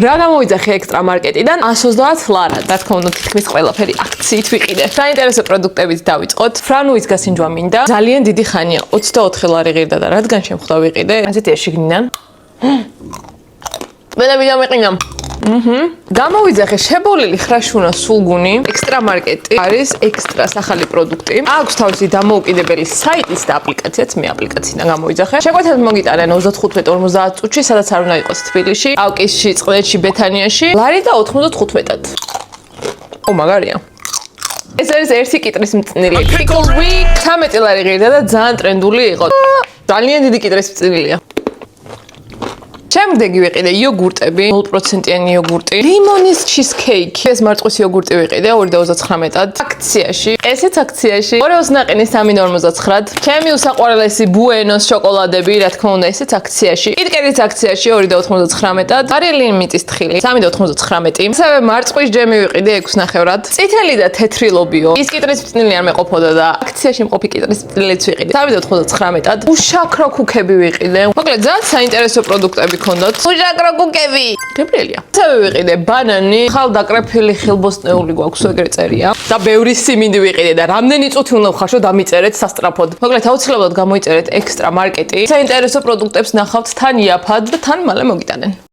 რა გამოვიძახე ექსტრა მარკეტიდან 130 ლარა. რა თქმა უნდა, თითქმის ყველაფერი აქციით ვიყიდე. საინტერესო პროდუქტებით დავიწყოთ. ფრანუის გასინჯვა მინდა. ძალიან დიდი ხანია, 24 ლარი ღირდა და რადგან შემხვდა ვიყიდე, ასეთი ეშიგნიდან. მენავიდა მეყინა. გამოვიძახე შებოლილი ხრაშუნა სულგუნი. ექსტრა მარკეტი არის ექსტრას ახალი პროდუქტი. აქვს თავისი დამოუკიდებელი საიტის და აპლიკაციაც, მე აპლიკაციიდან გამოვიძახე. შეგვეცადეთ მოგიტანენ 35-50 წუთში, სადაც არ უნდა იყოს თბილისში, ავკისში, წყლეთში, ბეთანიაში. ლარი და 95-ად. მაგარია. ეს არის ერთი კიტრის მწნილი. Pickle Week 13 ლარი ღირდა და ძალიან ტრენდული იყო. ძალიან დიდი კიტრის მწნილია. შემდეგი ვიყიდე იოგურტები, 0%-იანი იოგურტი, ლიმონის ჩიზკეიკი, ეს მარწყვის იოგურტი ვიყიდე 2.39-ად, აქციაში, ესეც აქციაში, 2 ნაყინი 3.59-ად, ჩემი უსაყვარლესი ბუენოს შოკოლადები, რა თქმა უნდა, ესეც აქციაში, კიტკეტიც აქციაში 2.99-ად, არიელინი მიწის თხილი, 3.99, ასევე მარწყვის ჯემი ვიყიდე 6.9-ად, წითელი და თეთრი ლობიო, ის კიტრის მწნილი არ მეყოფოდა და აქციაში მყოფი კიტრის მწნილიც ვიყიდე 3.99-ად, უშაქრო ქუქები ვიყიდე, მოკლედ ძალიან საინტერესო პროდუქტები ქონდოთ. უშაქრო კუკები. გებრიელია. ასევე ვიყიდე ბანანი, ხალდაკრეფილი ხილბოსტნეული გვაქვს ეგრე წერია. და ბევრი სიმინდი ვიყიდე და რამდენი წუთი უნდა ვხარშო დამიწერეთ სასტრაფოდ. მოკლედ აუცილებლად გამოიწერეთ ექსტრა მარკეტი. საინტერესო პროდუქტებს ნახავთ თან იაფად და თან მალე მოგიტანენ.